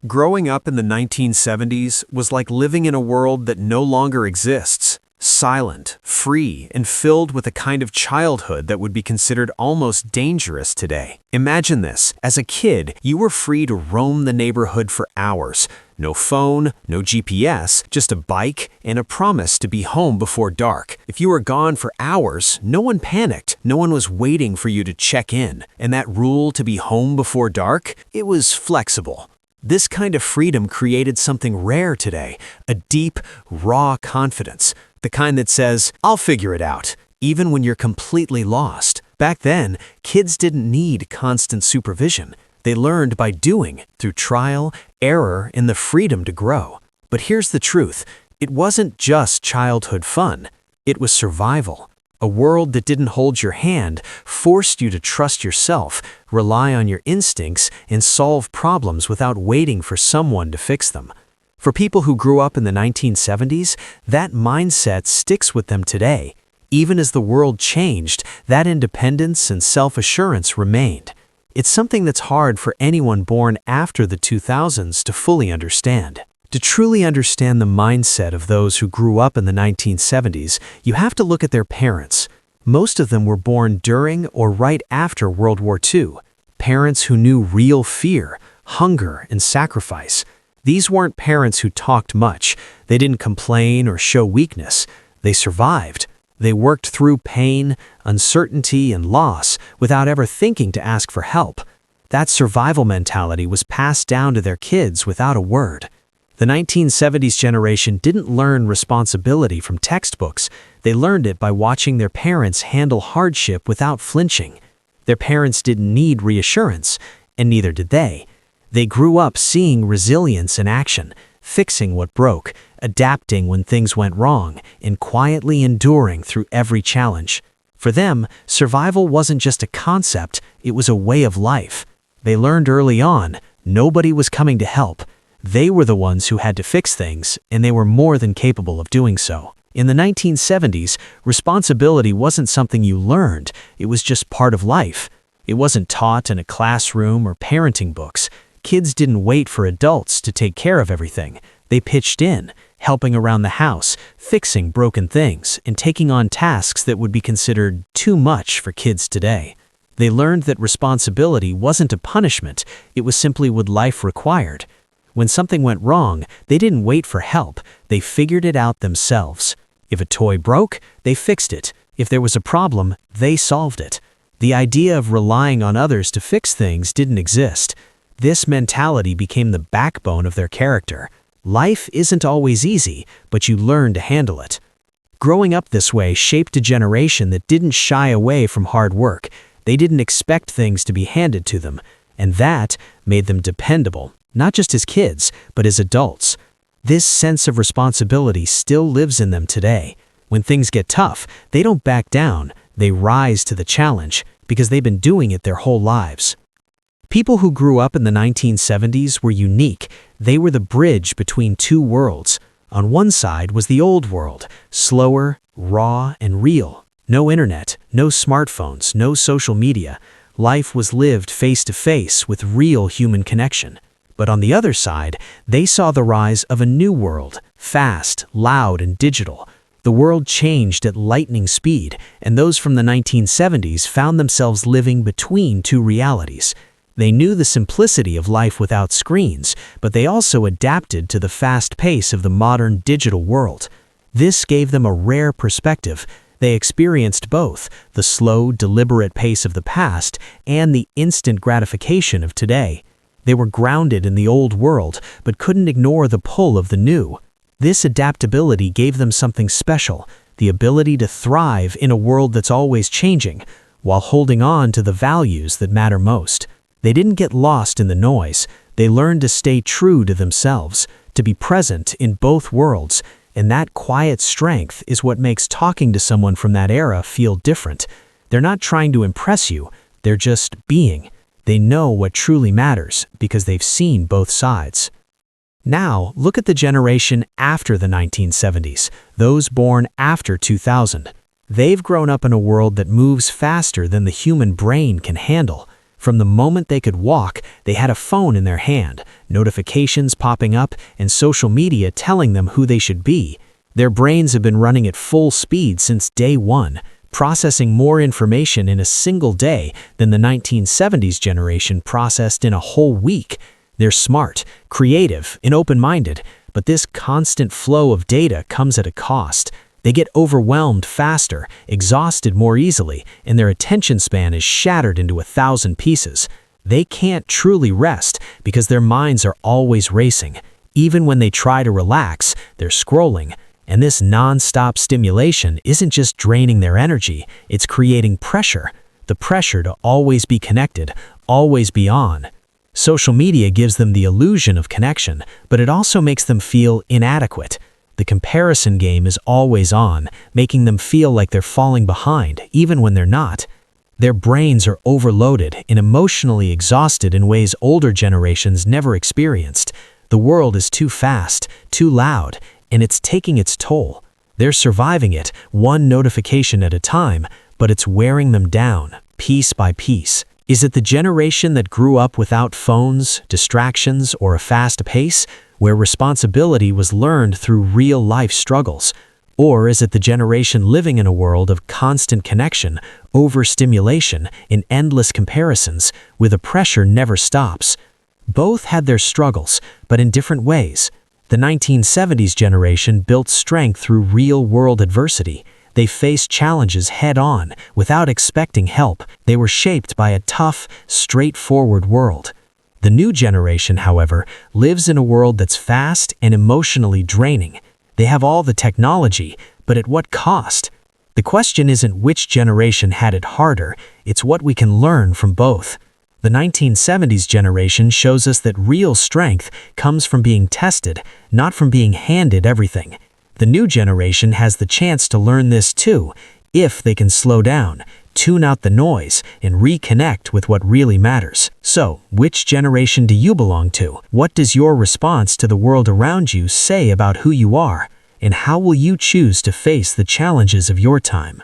Growing up in the 1970s was like living in a world that no longer exists, silent, free, and filled with a kind of childhood that would be considered almost dangerous today. Imagine this. As a kid, you were free to roam the neighborhood for hours. No phone, no GPS, just a bike and a promise to be home before dark. If you were gone for hours, no one panicked. No one was waiting for you to check in. And that rule to be home before dark, it was flexible. This kind of freedom created something rare today, a deep, raw confidence, the kind that says, "I'll figure it out," even when you're completely lost. Back then, kids didn't need constant supervision. They learned by doing, through trial, error, and the freedom to grow. But here's the truth. It wasn't just childhood fun. It was survival. A world that didn't hold your hand, forced you to trust yourself, rely on your instincts, and solve problems without waiting for someone to fix them. For people who grew up in the 1970s, that mindset sticks with them today. Even as the world changed, that independence and self-assurance remained. It's something that's hard for anyone born after the 2000s to fully understand. To truly understand the mindset of those who grew up in the 1970s, you have to look at their parents. Most of them were born during or right after World War II. Parents who knew real fear, hunger, and sacrifice. These weren't parents who talked much. They didn't complain or show weakness. They survived. They worked through pain, uncertainty, and loss without ever thinking to ask for help. That survival mentality was passed down to their kids without a word. The 1970s generation didn't learn responsibility from textbooks. They learned it by watching their parents handle hardship without flinching. Their parents didn't need reassurance, and neither did they. They grew up seeing resilience in action, fixing what broke, adapting when things went wrong, and quietly enduring through every challenge. For them, survival wasn't just a concept, it was a way of life. They learned early on, nobody was coming to help. They were the ones who had to fix things, and they were more than capable of doing so. In the 1970s, responsibility wasn't something you learned, it was just part of life. It wasn't taught in a classroom or parenting books. Kids didn't wait for adults to take care of everything. They pitched in, helping around the house, fixing broken things, and taking on tasks that would be considered too much for kids today. They learned that responsibility wasn't a punishment, it was simply what life required. When something went wrong, they didn't wait for help, they figured it out themselves. If a toy broke, they fixed it. If there was a problem, they solved it. The idea of relying on others to fix things didn't exist. This mentality became the backbone of their character. Life isn't always easy, but you learn to handle it. Growing up this way shaped a generation that didn't shy away from hard work. They didn't expect things to be handed to them, and that made them dependable. Not just as kids, but as adults. This sense of responsibility still lives in them today. When things get tough, they don't back down, they rise to the challenge, because they've been doing it their whole lives. People who grew up in the 1970s were unique. They were the bridge between two worlds. On one side was the old world, slower, raw, and real. No internet, no smartphones, no social media. Life was lived face to face with real human connection. But on the other side, they saw the rise of a new world, fast, loud, and digital. The world changed at lightning speed, and those from the 1970s found themselves living between two realities. They knew the simplicity of life without screens, but they also adapted to the fast pace of the modern digital world. This gave them a rare perspective. They experienced both, the slow, deliberate pace of the past and the instant gratification of today. They were grounded in the old world, but couldn't ignore the pull of the new. This adaptability gave them something special, the ability to thrive in a world that's always changing, while holding on to the values that matter most. They didn't get lost in the noise. They learned to stay true to themselves, to be present in both worlds, and that quiet strength is what makes talking to someone from that era feel different. They're not trying to impress you, they're just being. They know what truly matters because they've seen both sides. Now, look at the generation after the 1970s, those born after 2000. They've grown up in a world that moves faster than the human brain can handle. From the moment they could walk, they had a phone in their hand, notifications popping up, and social media telling them who they should be. Their brains have been running at full speed since day one, processing more information in a single day than the 1970s generation processed in a whole week. They're smart, creative, and open-minded, but this constant flow of data comes at a cost. They get overwhelmed faster, exhausted more easily, and their attention span is shattered into 1,000 pieces. They can't truly rest because their minds are always racing. Even when they try to relax, they're scrolling. And this non-stop stimulation isn't just draining their energy, it's creating pressure. The pressure to always be connected, always be on. Social media gives them the illusion of connection, but it also makes them feel inadequate. The comparison game is always on, making them feel like they're falling behind, even when they're not. Their brains are overloaded and emotionally exhausted in ways older generations never experienced. The world is too fast, too loud, and it's taking its toll. They're surviving it, one notification at a time, but it's wearing them down, piece by piece. Is it the generation that grew up without phones, distractions, or a fast pace, where responsibility was learned through real-life struggles? Or is it the generation living in a world of constant connection, overstimulation, and endless comparisons, where the pressure never stops? Both had their struggles, but in different ways. The 1970s generation built strength through real-world adversity. They faced challenges head-on, without expecting help. They were shaped by a tough, straightforward world. The new generation, however, lives in a world that's fast and emotionally draining. They have all the technology, but at what cost? The question isn't which generation had it harder, it's what we can learn from both. The 1970s generation shows us that real strength comes from being tested, not from being handed everything. The new generation has the chance to learn this too, if they can slow down, tune out the noise, and reconnect with what really matters. So, which generation do you belong to? What does your response to the world around you say about who you are? And how will you choose to face the challenges of your time?